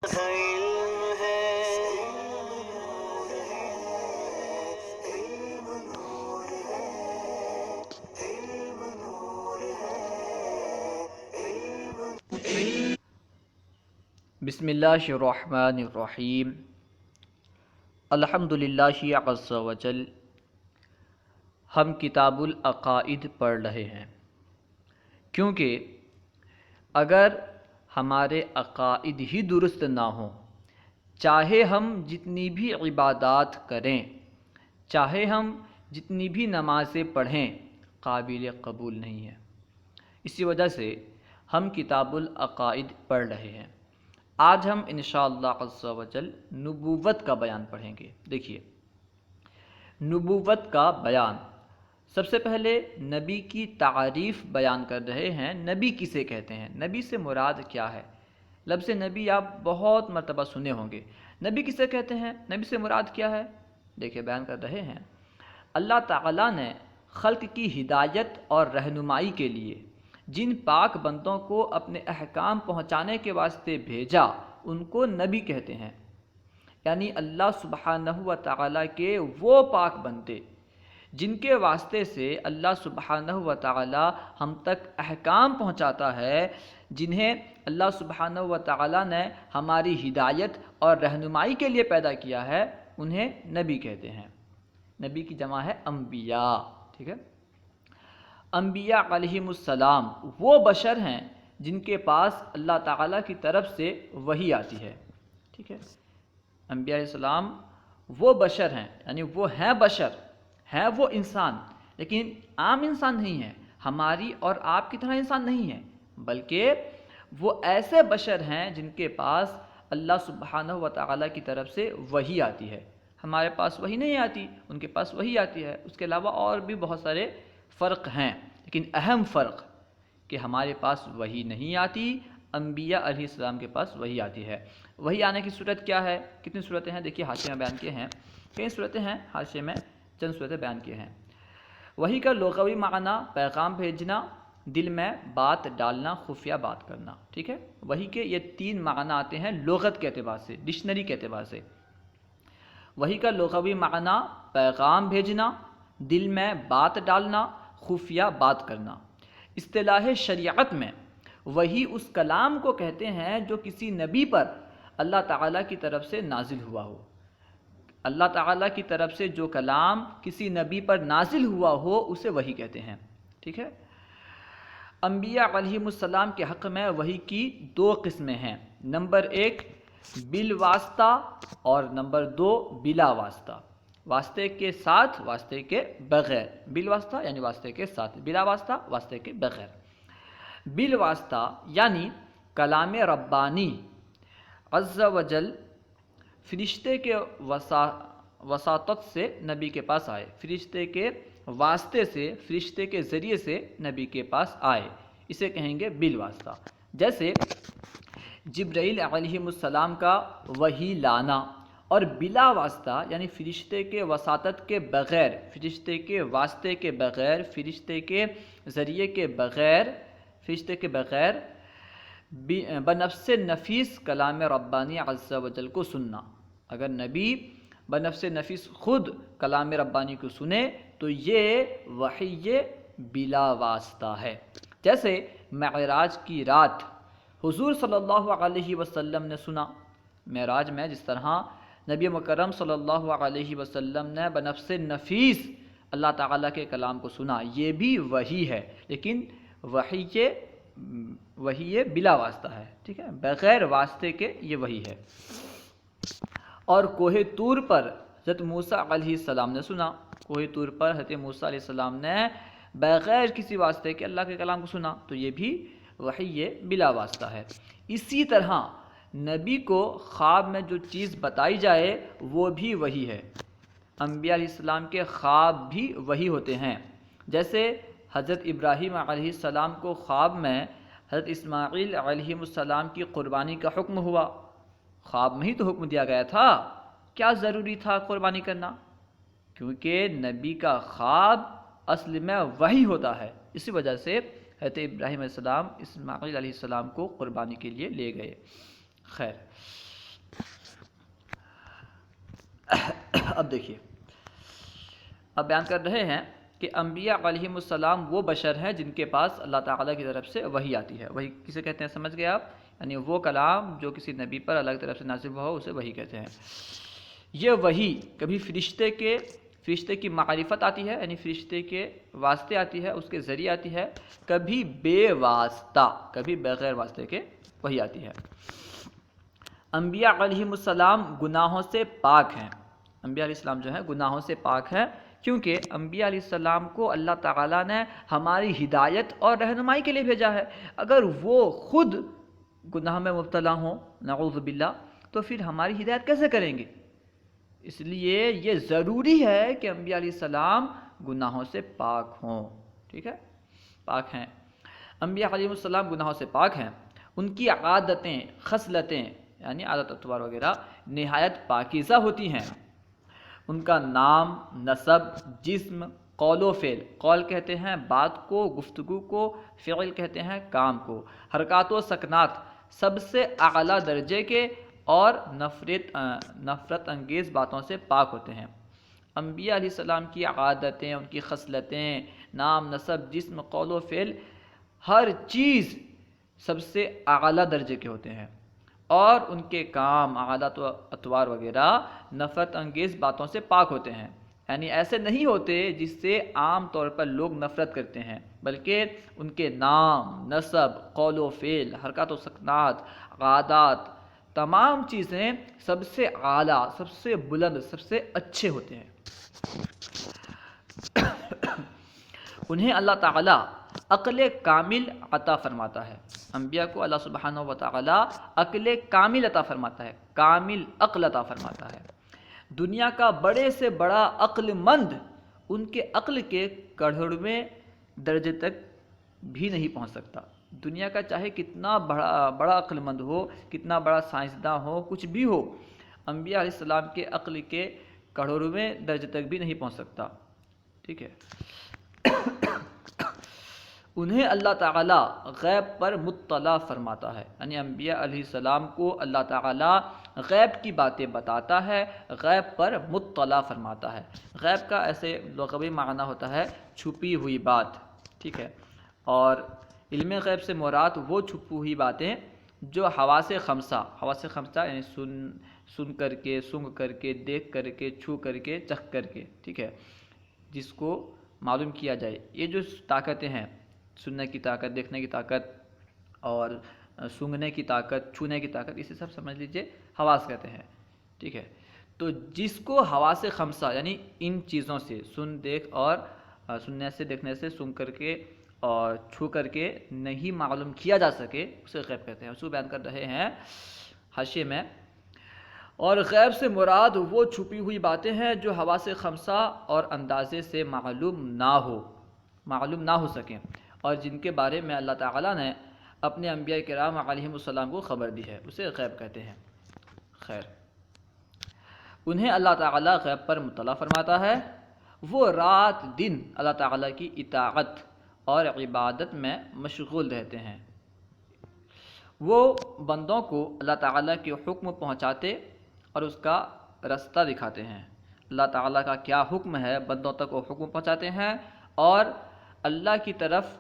علم ہے، بسم اللہ الرحمن الرحیم۔ الحمد للہ عز وجل۔ ہم کتاب العقائد پڑھ رہے ہیں کیونکہ اگر ہمارے عقائد ہی درست نہ ہوں، چاہے ہم جتنی بھی عبادات کریں، چاہے ہم جتنی بھی نمازیں پڑھیں، قابل قبول نہیں ہے۔ اسی وجہ سے ہم کتاب العقائد پڑھ رہے ہیں۔ آج ہم انشاءاللہ عز و جل نبوت کا بیان پڑھیں گے۔ دیکھیے، نبوت کا بیان، سب سے پہلے نبی کی تعریف بیان کر رہے ہیں۔ نبی کسے کہتے ہیں؟ نبی سے مراد کیا ہے؟ لفظ نبی آپ بہت مرتبہ سنے ہوں گے۔ نبی کسے کہتے ہیں؟ نبی سے مراد کیا ہے؟ دیکھیے، بیان کر رہے ہیں۔ اللہ تعالیٰ نے خلق کی ہدایت اور رہنمائی کے لیے جن پاک بندوں کو اپنے احکام پہنچانے کے واسطے بھیجا، ان کو نبی کہتے ہیں۔ یعنی اللہ سبحانہ و تعالیٰ کے وہ پاک بندے جن کے واسطے سے اللہ سبحانہ و تعالیٰ ہم تک احکام پہنچاتا ہے، جنہیں اللہ سبحانہ و تعالیٰ نے ہماری ہدایت اور رہنمائی کے لیے پیدا کیا ہے، انہیں نبی کہتے ہیں۔ نبی کی جمع ہے انبیاء، ٹھیک ہے۔ انبیاء علیہم السلام وہ بشر ہیں جن کے پاس اللہ تعالیٰ کی طرف سے وحی آتی ہے، ٹھیک ہے۔ انبیاء علیہ السلام وہ بشر ہیں، یعنی وہ ہیں بشر، ہیں وہ انسان، لیکن عام انسان نہیں ہیں، ہماری اور آپ کی طرح انسان نہیں ہیں، بلکہ وہ ایسے بشر ہیں جن کے پاس اللہ سبحانہ و تعالیٰ کی طرف سے وحی آتی ہے۔ ہمارے پاس وحی نہیں آتی، ان کے پاس وحی آتی ہے۔ اس کے علاوہ اور بھی بہت سارے فرق ہیں، لیکن اہم فرق کہ ہمارے پاس وحی نہیں آتی، انبیاء علیہ السلام کے پاس وحی آتی ہے۔ وحی آنے کی صورت کیا ہے؟ کتنی صورتیں ہیں؟ دیکھیے، حاشیے میں بیان کیے ہیں، کئی صورتیں ہیں، حاشیے میں چند صورتیں بیان کیے ہیں۔ وحی کا لغوی معنی پیغام بھیجنا، دل میں بات ڈالنا، خفیہ بات کرنا، ٹھیک ہے۔ وحی کے یہ تین معنی آتے ہیں لغت کے اعتبار سے، ڈکشنری کے اعتبار سے۔ وحی کا لغوی معنی پیغام بھیجنا، دل میں بات ڈالنا، خفیہ بات کرنا۔ اصطلاح شریعت میں وحی اس کلام کو کہتے ہیں جو کسی نبی پر اللہ تعالیٰ کی طرف سے نازل ہوا ہو۔ اللہ تعالیٰ کی طرف سے جو کلام کسی نبی پر نازل ہوا ہو، اسے وحی کہتے ہیں، ٹھیک ہے۔ انبیاء علیہم السلام کے حق میں وحی کی دو قسمیں ہیں۔ نمبر ایک بالواسطہ اور نمبر دو بلا واسطہ۔ واسطے کے ساتھ، واسطے کے بغیر۔ بالواسطہ یعنی واسطے کے ساتھ، بلا واسطہ واسطے کے بغیر۔ بالواسطہ یعنی کلام ربانی عز وجل فرشتے کے وساطت سے نبی کے پاس آئے، فرشتے کے واسطے سے، فرشتے کے ذریعے سے نبی کے پاس آئے، اسے کہیں گے بالواسطہ۔ جیسے جبرائیل علیہ السلام کا وحی لانا، اور بلا واسطہ یعنی فرشتے کے وساطت کے بغیر، فرشتے کے واسطے کے بغیر، فرشتے کے ذریعے کے بغیر، فرشتے کے بغیر بنفس نفیس کلام ربانی عز و جل کو سننا۔ اگر نبی بنفس نفیس خود کلام ربانی کو سنے تو یہ وحی بلا واسطہ ہے۔ جیسے معراج کی رات حضور صلی اللہ علیہ وسلم نے سنا۔ معراج میں جس طرح نبی مکرم صلی اللہ علیہ وسلم نے بنفس نفیس اللہ تعالیٰ کے کلام کو سنا، یہ بھی وحی ہے، لیکن وحی بلا واسطہ ہے، ٹھیک ہے، بغیر واسطے کے یہ وحی ہے۔ اور کوہ طور پر حضرت موسیٰ علیہ السلام نے سنا، کوہ طور پر حضرت موسیٰ علیہ السلام نے بغیر کسی واسطے کے اللہ کے کلام کو سنا، تو یہ بھی وحی بلا واسطہ ہے۔ اسی طرح نبی کو خواب میں جو چیز بتائی جائے وہ بھی وحی ہے۔ انبیاء علیہ السلام کے خواب بھی وحی ہوتے ہیں۔ جیسے حضرت ابراہیم علیہ السلام کو خواب میں حضرت اسماعیل علیہ السلام کی قربانی کا حکم ہوا۔ خواب میں ہی تو حکم دیا گیا تھا، کیا ضروری تھا قربانی کرنا؟ کیونکہ نبی کا خواب اصل میں وحی ہوتا ہے، اسی وجہ سے حضرت ابراہیم علیہ السلام اسماعیل علیہ السلام کو قربانی کے لیے لے گئے۔ خیر، اب دیکھیے، اب بیان کر رہے ہیں کہ انبیاء علیہم السلام وہ بشر ہیں جن کے پاس اللہ تعالیٰ کی طرف سے وحی آتی ہے۔ وحی کسے کہتے ہیں سمجھ گئے آپ؟ یعنی وہ کلام جو کسی نبی پر اللہ کی طرف سے نازل ہوا ہو اسے وحی کہتے ہیں۔ یہ وحی کبھی فرشتے کی معرفت آتی ہے، یعنی فرشتے کے واسطے آتی ہے، اس کے ذریعے آتی ہے، کبھی بے واسطہ، کبھی بغیر واسطے کے وحی آتی ہے۔ انبیاء علیہم السلام گناہوں سے پاک ہیں۔ انبیاء علیہ السلام جو ہیں گناہوں سے پاک ہیں، کیونکہ انبیاء علیہ السلام کو اللہ تعالیٰ نے ہماری ہدایت اور رہنمائی کے لیے بھیجا ہے۔ اگر وہ خود گناہ میں مبتلا ہوں نعوذ باللہ تو پھر ہماری ہدایت کیسے کریں گے؟ اس لیے یہ ضروری ہے کہ انبیاء علیہ السلام گناہوں سے پاک ہوں، ٹھیک ہے، پاک ہیں۔ انبیاء علیہ السلام گناہوں سے پاک ہیں، ان کی عادتیں، خصلتیں یعنی عادت اطوار وغیرہ نہایت پاکیزہ ہوتی ہیں۔ ان کا نام، نسب، جسم، قول و فعل، قول کہتے ہیں بات کو، گفتگو کو، فعل کہتے ہیں کام کو، حرکات و سکنات سب سے اعلیٰ درجے کے اور نفرت انگیز باتوں سے پاک ہوتے ہیں۔ انبیاء علیہ السلام کی عادتیں، ان کی خصلتیں، نام، نسب، جسم، قول و فعل، ہر چیز سب سے اعلیٰ درجے کے ہوتے ہیں، اور ان کے کام، عادات و اطوار وغیرہ نفرت انگیز باتوں سے پاک ہوتے ہیں، یعنی ایسے نہیں ہوتے جس سے عام طور پر لوگ نفرت کرتے ہیں، بلکہ ان کے نام، نسب، قول و فعل، حرکات و سکنات، عادات، تمام چیزیں سب سے اعلیٰ، سب سے بلند، سب سے اچھے ہوتے ہیں۔ انہیں اللہ تعالیٰ عقل کامل عطا فرماتا ہے۔ انبیاء کو اللہ سبحانہ و تعالیٰ عقل کامل عطا فرماتا ہے، کامل عقل عطا فرماتا ہے۔ دنیا کا بڑے سے بڑا عقل مند ان کے عقل کے 100ویں درجے تک بھی نہیں پہنچ سکتا۔ دنیا کا چاہے کتنا بڑا عقل مند ہو، کتنا بڑا سائنسداں ہو، کچھ بھی ہو، انبیاء علیہ السلام کے عقل کے 100ویں درجے تک بھی نہیں پہنچ سکتا، ٹھیک ہے۔ انہیں اللہ تعالیٰ غیب پر مطلع فرماتا ہے، یعنی انبیاء علیہ السلام کو اللہ تعالیٰ غیب کی باتیں بتاتا ہے، غیب پر مطلع فرماتا ہے۔ غیب کا ایسے لغوی معنی ہوتا ہے چھپی ہوئی بات، ٹھیک ہے، اور علم غیب سے مراد وہ چھپی ہوئی باتیں جو حواس خمسہ یعنی سن کر کے، سونگھ کر کے، دیکھ کر کے، چھو کر کے، چکھ کر کے، ٹھیک ہے، جس کو معلوم کیا جائے۔ یہ جو طاقتیں ہیں، سننے کی طاقت، دیکھنے کی طاقت اور سونگھنے کی طاقت، چھونے کی طاقت، اسے سب سمجھ لیجئے حواس کہتے ہیں، ٹھیک ہے۔ تو جس کو حواس خمسہ یعنی ان چیزوں سے، سننے سے، دیکھنے سے، سونگھ کر کے اور چھو کر کے نہیں معلوم کیا جا سکے، اسے غیب کہتے ہیں۔ اس کو بیان کر رہے ہیں حاشیے میں، اور غیب سے مراد وہ چھپی ہوئی باتیں ہیں جو حواس خمسہ اور اندازے سے معلوم نہ ہو سکیں، اور جن کے بارے میں اللہ تعالیٰ نے اپنے انبیاء کرام علیہم السلام کو خبر دی ہے، اسے غیب کہتے ہیں۔ خیر، انہیں اللہ تعالیٰ غیب پر مطلع فرماتا ہے، وہ رات دن اللہ تعالیٰ کی اطاعت اور عبادت میں مشغول رہتے ہیں۔ وہ بندوں کو اللہ تعالیٰ کے حکم پہنچاتے اور اس کا رستہ دکھاتے ہیں۔ اللہ تعالیٰ کا کیا حکم ہے بندوں تک وہ حکم پہنچاتے ہیں، اور اللہ کی طرف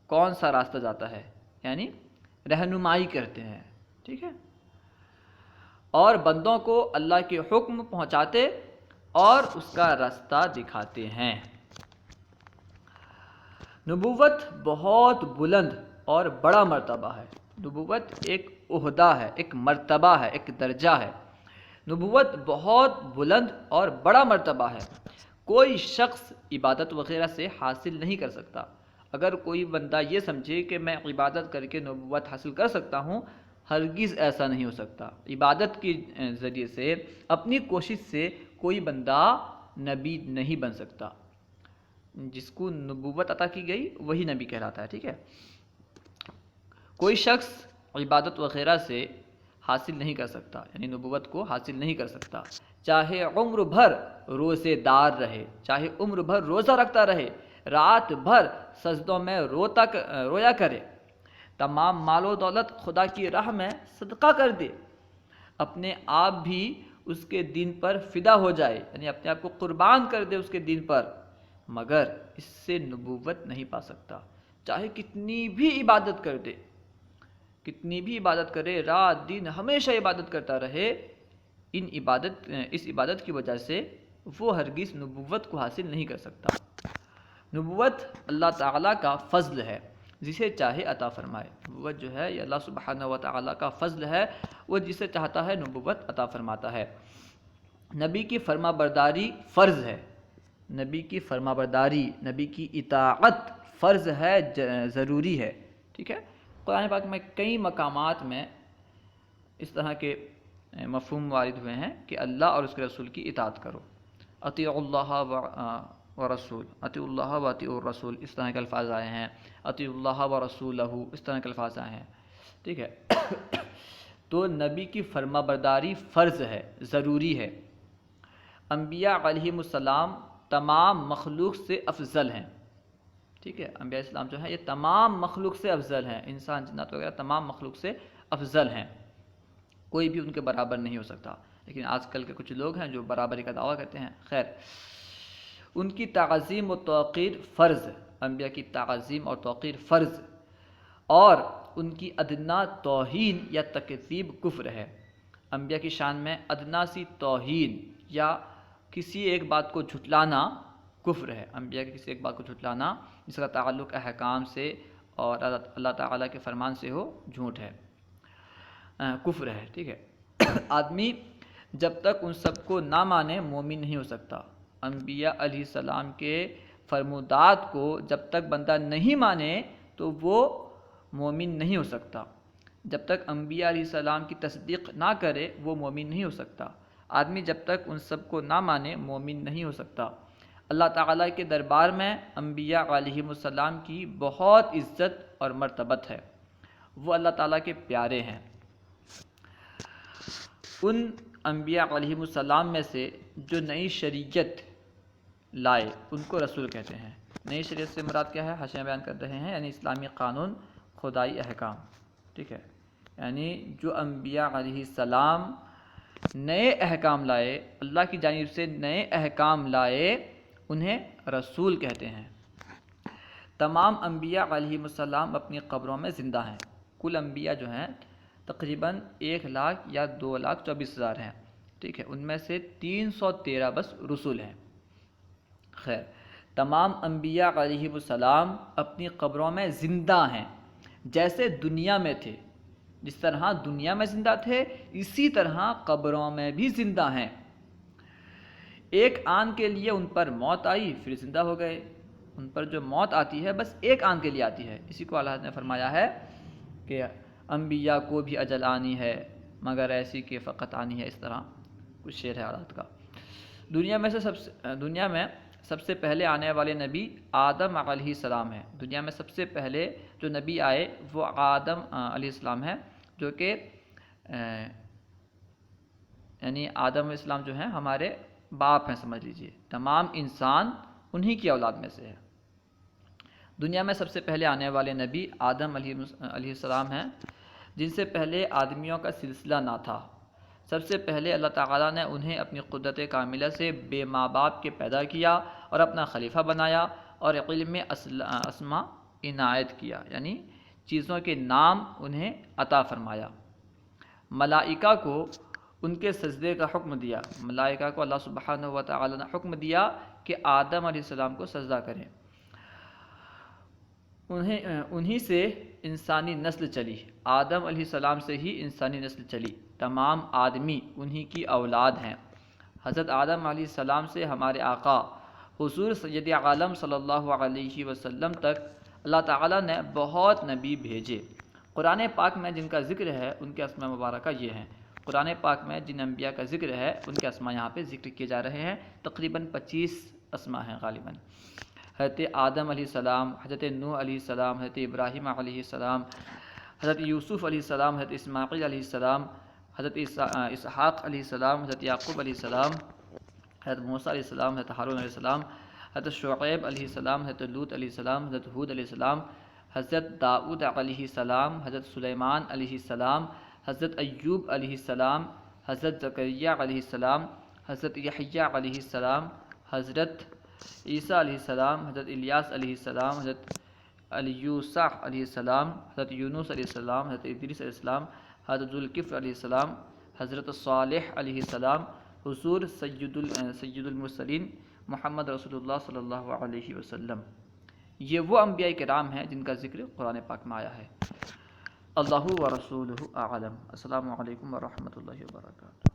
کون سا راستہ جاتا ہے، یعنی رہنمائی کرتے ہیں، ٹھیک ہے، اور بندوں کو اللہ کے حکم پہنچاتے اور اس کا راستہ دکھاتے ہیں۔ نبوت بہت بلند اور بڑا مرتبہ ہے۔ نبوت ایک عہدہ ہے، ایک مرتبہ ہے، ایک درجہ ہے۔ نبوت بہت بلند اور بڑا مرتبہ ہے، کوئی شخص عبادت وغیرہ سے حاصل نہیں کر سکتا۔ اگر کوئی بندہ یہ سمجھے کہ میں عبادت کر کے نبوت حاصل کر سکتا ہوں، ہرگز ایسا نہیں ہو سکتا۔ عبادت کے ذریعے سے، اپنی کوشش سے کوئی بندہ نبی نہیں بن سکتا۔ جس کو نبوت عطا کی گئی وہی نبی کہلاتا ہے، ٹھیک ہے۔ کوئی شخص عبادت وغیرہ سے حاصل نہیں کر سکتا، یعنی نبوت کو حاصل نہیں کر سکتا، چاہے عمر بھر روزے دار رہے، چاہے عمر بھر روزہ رکھتا رہے، رات بھر سجدوں میں رویا کرے، تمام مال و دولت خدا کی راہ میں صدقہ کر دے، اپنے آپ بھی اس کے دین پر فدا ہو جائے، یعنی اپنے آپ کو قربان کر دے اس کے دین پر، مگر اس سے نبوت نہیں پا سکتا، چاہے کتنی بھی عبادت کر دے، کتنی بھی عبادت کرے، رات دن ہمیشہ عبادت کرتا رہے، اس عبادت کی وجہ سے وہ ہرگز نبوت کو حاصل نہیں کر سکتا۔ نبوت اللہ تعالیٰ کا فضل ہے، جسے چاہے عطا فرمائے۔ نبوت جو ہے یہ اللہ سبحانہ و تعالیٰ کا فضل ہے، وہ جسے چاہتا ہے نبوت عطا فرماتا ہے۔ نبی کی فرما برداری فرض ہے، نبی کی فرما برداری، نبی کی اطاعت فرض ہے، ضروری ہے، ٹھیک ہے۔ قرآن پاک میں کئی مقامات میں اس طرح کے مفہوم وارد ہوئے ہیں کہ اللہ اور اس کے رسول کی اطاعت کرو، اطیعوا اللہ و رسول، اطیعوا اللہ و اطیعوا الرسول، اس طرح کے الفاظ آئے ہیں، اطیعوا اللہ و رسولہ، اس طرح کے الفاظ آئے ہیں، ٹھیک ہے۔ تو نبی کی فرما برداری فرض ہے، ضروری ہے۔ انبیاء علیہم السلام تمام مخلوق سے افضل ہیں، ٹھیک ہے۔ انبیاء اسلام جو ہیں یہ تمام مخلوق سے افضل ہیں، انسان جنات وغیرہ تمام مخلوق سے افضل ہیں، کوئی بھی ان کے برابر نہیں ہو سکتا۔ لیکن آج کل کے کچھ لوگ ہیں جو برابری کا دعویٰ کرتے ہیں، خیر۔ ان کی تعظیم و توقیر فرض، انبیاء کی تعظیم اور توقیر فرض، اور ان کی ادنا توہین یا تکذیب کفر ہے۔ انبیاء کی شان میں ادنا سی توہین یا کسی ایک بات کو جھٹلانا کفر ہے، انبیاء کی کسی ایک بات کو جھٹلانا جس کا تعلق احکام سے اور اللہ تعالیٰ کے فرمان سے ہو، جھوٹ ہے، کفر ہے، ٹھیک ہے۔ آدمی جب تک ان سب کو نہ مانے مومن نہیں ہو سکتا۔ انبیاء علیہ السلام کے فرمودات کو جب تک بندہ نہیں مانے تو وہ مومن نہیں ہو سکتا۔ جب تک انبیاء علیہ السلام کی تصدیق نہ کرے وہ مومن نہیں ہو سکتا۔ آدمی جب تک ان سب کو نہ مانے مومن نہیں ہو سکتا۔ اللہ تعالیٰ کے دربار میں انبیاء علیہم السلام کی بہت عزت اور مرتبت ہے، وہ اللہ تعالیٰ کے پیارے ہیں۔ ان انبیاء علیہم السلام میں سے جو نئی شریعت لائے ان کو رسول کہتے ہیں۔ نئی شریعت سے مراد کیا ہے؟ حاشیہ بیان کر رہے ہیں، یعنی اسلامی قانون، خدائی احکام، ٹھیک ہے۔ یعنی جو انبیاء علیہ السلام نئے احکام لائے، اللہ کی جانب سے نئے احکام لائے، انہیں رسول کہتے ہیں۔ تمام انبیاء علیہم السلام اپنی قبروں میں زندہ ہیں۔ کل انبیاء جو ہیں تقریباً 1,00,000 یا 2,24,000 ہیں، ٹھیک ہے۔ ان میں سے 313 بس رسول ہیں، خیر۔ تمام انبیاء علیہم السلام اپنی قبروں میں زندہ ہیں، جیسے دنیا میں تھے، جس طرح دنیا میں زندہ تھے اسی طرح قبروں میں بھی زندہ ہیں۔ ایک آن کے لیے ان پر موت آئی پھر زندہ ہو گئے۔ ان پر جو موت آتی ہے بس ایک آن کے لیے آتی ہے، اسی کو اللہ نے فرمایا ہے کہ انبیاء کو بھی اجل آنی ہے مگر ایسی کہ فقط آنی ہے، اس طرح کچھ شعر ہے آیات کا۔ دنیا میں سب سے پہلے آنے والے نبی آدم علیہ السلام ہیں۔ دنیا میں سب سے پہلے جو نبی آئے وہ آدم علیہ السلام ہیں، جو کہ یعنی آدم علیہ السلام جو ہیں ہمارے باپ ہیں، سمجھ لیجئے، تمام انسان انہی کی اولاد میں سے ہے۔ دنیا میں سب سے پہلے آنے والے نبی آدم علیہ السلام ہیں، جن سے پہلے آدمیوں کا سلسلہ نہ تھا۔ سب سے پہلے اللہ تعالیٰ نے انہیں اپنی قدرت کاملہ سے بے ماں باپ کے پیدا کیا اور اپنا خلیفہ بنایا اور علم اسماء عنایت کیا، یعنی چیزوں کے نام انہیں عطا فرمایا۔ ملائکہ کو ان کے سجدے کا حکم دیا، ملائکہ کو اللہ سبحانہ و تعالیٰ نے حکم دیا کہ آدم علیہ السلام کو سجدہ کریں۔ انہی سے انسانی نسل چلی، آدم علیہ السلام سے ہی انسانی نسل چلی، تمام آدمی انہی کی اولاد ہیں۔ حضرت آدم علیہ السلام سے ہمارے آقا حضور سید عالم صلی اللہ علیہ وسلم تک اللہ تعالیٰ نے بہت نبی بھیجے۔ قرآن پاک میں جن کا ذکر ہے ان کے اسماء مبارکہ یہ ہیں۔ قرآن پاک میں جن انبیاء کا ذکر ہے ان کے اسماء یہاں پہ ذکر کیے جا رہے ہیں، تقریباً 25 اسماء ہیں غالباً۔ حضرت آدم علیہ السلام، حضرت نوح علیہ السلام، حضرت ابراہیم علیہ السلام، حضرت یوسف علیہ السلام، حضرت اسماعیل علیہ السلام، حضرت اسحاق علیہ السلام، حضرت یعقوب علیہ السلام، حضرت موسیٰ علیہ السلام، حضرت ہارون علیہ السلام، حضرت شعیب علیہ السلام، حضرت لوط علیہ السلام، حضرت ہود علیہ السلام، حضرت داؤد علیہ السلام، حضرت سلیمان علیہ السلام، حضرت ایوب علیہ السلام، حضرت زکریا علیہ السلام، حضرت یحییٰ علیہ السلام، حضرت عیسیٰ علیہ السلام، حضرت الیاس علیہ السلام، حضرت الیوسع علیہ السلام، حضرت یونس علیہ السلام، حضرت ادریس علیہ السلام، حضرت ذوالکفل علیہ السلام، حضرت صالح علیہ السلام، حضور سید المرسلین محمد رسول اللہ صلی اللہ علیہ وسلم۔ یہ وہ انبیاء کرام ہیں جن کا ذکر قرآن پاک میں آیا ہے۔ اللہ و رسولہ اعلم۔ السلام علیکم ورحمۃ اللہ وبرکاتہ۔